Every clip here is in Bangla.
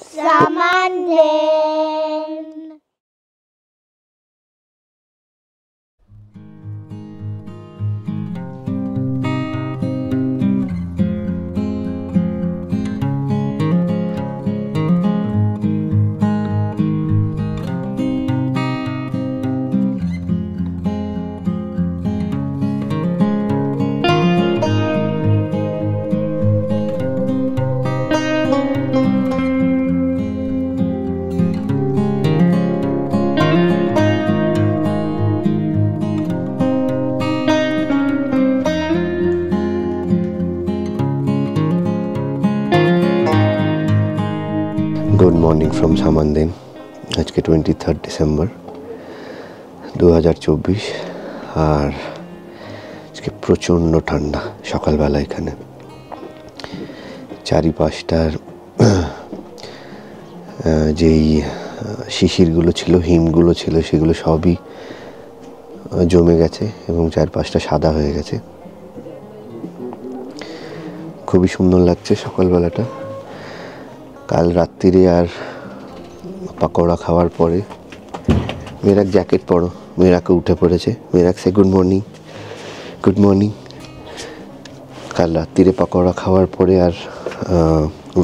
Samanden. Good morning from Samandin. আজকে 23 ডিসেম্বর 2024, আর আজকে প্রচণ্ড ঠান্ডা সকালবেলা। এখানে চারিপাশটার যেই শিশিরগুলো ছিল, হিমগুলো ছিল, সেগুলো সবই জমে গেছে এবং চারপাশটা সাদা হয়ে গেছে। খুবই সুন্দর লাগছে সকালবেলাটা। কাল রাত্রিরে আর পাকোড়া খাওয়ার পরে মেরাক জ্যাকেট পরো, মেরাকে উঠে পড়েছে। মেরাক সে গুড মর্নিং। Good morning. কাল রাত্রিরে পাকোড়া খাওয়ার পরে আর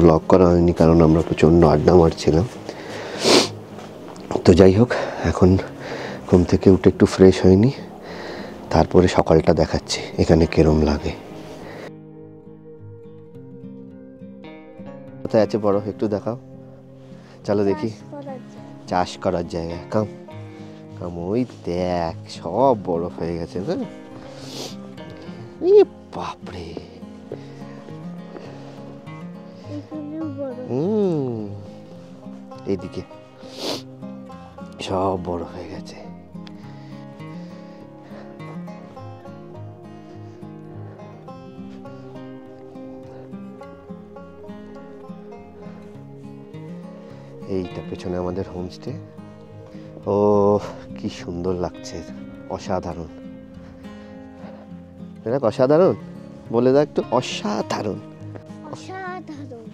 ব্লগ করা হয়নি, কারণ আমরা প্রচণ্ড আড্ডা মারছিলাম। তো যাই হোক, এখন ঘুম থেকে উঠে একটু ফ্রেশ হয়নি, তারপরে সকালটা দেখাচ্ছি এখানে কেরম লাগে। কোথায় আছে বড়, একটু দেখাও। চলো দেখি। চাষ করার জায়গা। কাম কাম, ওই দেখ সব বরফ হয়ে গেছে না। বাপরে, এইদিকে সব বরফ হয়ে গেছে। এইটা পেছনে আমাদের হোমস্টে। ও কি সুন্দর লাগছে, অসাধারণ। দেখ অসাধারণ, বলে দাও একটু। অসাধারণ, অসাধারণ।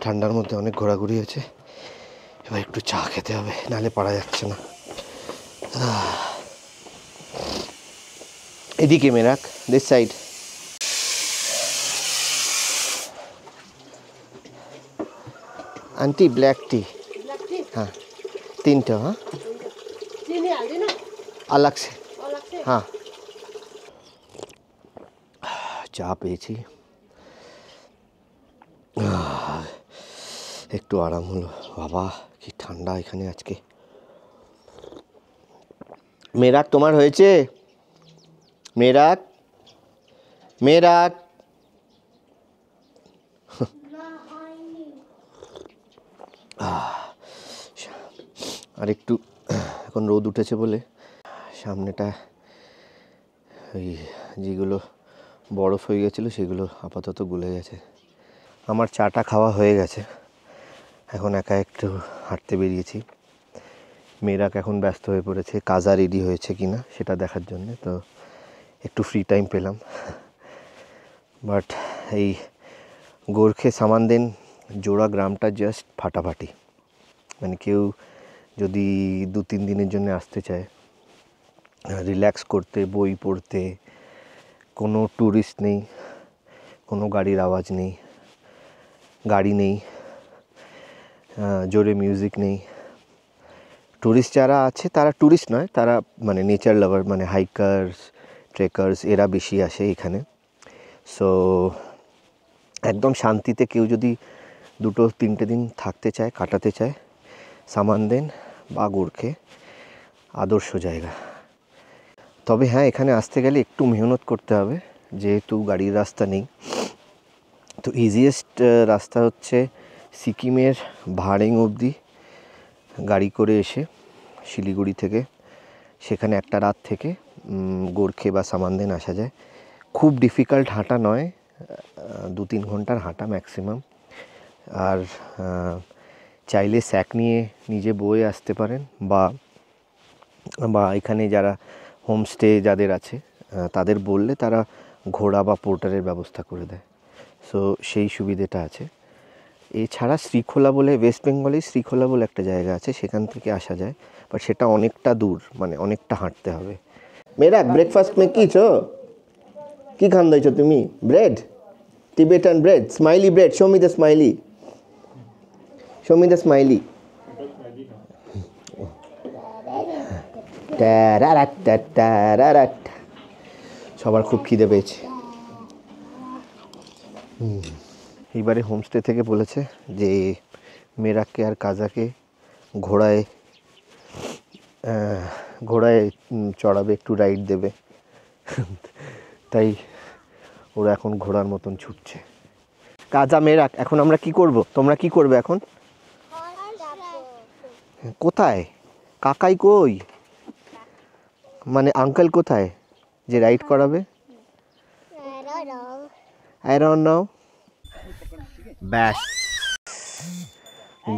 ঠান্ডার মধ্যে অনেক ঘোরাঘুরি হয়েছে, এবার একটু চা খেতে হবে, নাহলে পারা যাচ্ছে না। এদিকে Merak, this side. Aunty black T. हाँ 3 हाँ अलग से। हाँ চা পেয়েছি, একটু আরাম হলো। বাবা কি ঠান্ডা এখানে আজকে। মেরাক তোমার হয়েছে? মেরাক মেরাক আর একটু এখন রোদ উঠেছে বলে সামনেটা ওই যেগুলো বরফ হয়ে গেছিলো সেগুলো আপাতত গলে গেছে। আমার চাটা খাওয়া হয়ে গেছে, এখন একা একটু হাঁটতে বেরিয়েছি। মেয়েরাক এখন ব্যস্ত হয়ে পড়েছে কাজা রেডি হয়েছে কিনা সেটা দেখার জন্য, তো একটু ফ্রি টাইম পেলাম। বাট এই গোর্খে সামানদেন জোড়া গ্রামটা জাস্ট ফাটাফাটি। মানে কেউ যদি 2-3 দিনের জন্য আসতে চায় রিল্যাক্স করতে, বই পড়তে, কোনো ট্যুরিস্ট নেই, কোনো গাড়ির আওয়াজ নেই, গাড়ি নেই, জোরে মিউজিক নেই। ট্যুরিস্ট যারা আছে তারা ট্যুরিস্ট নয়, তারা মানে নেচার লাভার, মানে হাইকার্স, ট্রেকার্স, এরা বেশি আসে এখানে। সো একদম শান্তিতে কেউ যদি 2-3 দিন থাকতে চায়, কাটাতে চায়, সামানদেন বা গোর্খে আদর্শ জায়গা। তবে হ্যাঁ, এখানে আসতে গেলে একটু মেহনত করতে হবে, যেহেতু গাড়ির রাস্তা নেই। তো ইজিয়েস্ট রাস্তা হচ্ছে সিকিমের ভাড়েং অবধি গাড়ি করে এসে শিলিগুড়ি থেকে, সেখানে একটা রাত থেকে গোর্খে বা সামানদেন আসা যায়। খুব ডিফিকাল্ট হাঁটা নয়, 2-3 ঘন্টার হাঁটা ম্যাক্সিমাম। আর চাইলে স্যাক নিয়ে নিজে বয়ে আসতে পারেন, বা এখানে যারা হোমস্টে যাদের আছে তাদের বললে তারা ঘোড়া বা পোর্টারের ব্যবস্থা করে দেয়। সো সেই সুবিধেটা আছে। এছাড়া শ্রীখোলা বলে, ওয়েস্ট বেঙ্গলে শ্রীখোলা বলে একটা জায়গা আছে, সেখান থেকে আসা যায়, বাট সেটা অনেকটা দূর, মানে অনেকটা হাঁটতে হবে। মেরা ব্রেকফাস্ট মে কি ছো, কি খান দিয়েছো তুমি? Bread, Tibetan bread, smiley bread. Show me the smiley, show me the smiley. সবার খুব খিদে পেয়েছে। এইবারে হোমস্টে থেকে বলেছে যে মেরাককে আর কাজাকে ঘোড়ায় চড়াবে, একটু রাইড দেবে। তাই ওরা এখন ঘোড়ার মতন ছুটছে। কাজা, মেরাক, এখন আমরা কি করব? তোমরা কি করবে এখন? কোথায়? কাকাই কই? মানে আঙ্কেল কোথায় যে রাইড করাবে? I don't know. ব্যাস,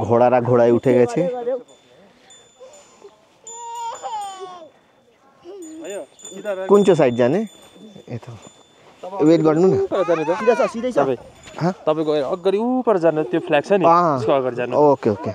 ঘোড়ারা ঘোড়ায় উঠে গেছে। कुन चाहिँ साइड जाने? यता वेट गर्नु न। तपाईको अगाडि उपर जानु, त्यो फ्ल्याग छ नि त्यसको अगाडि जानु। Okay okay.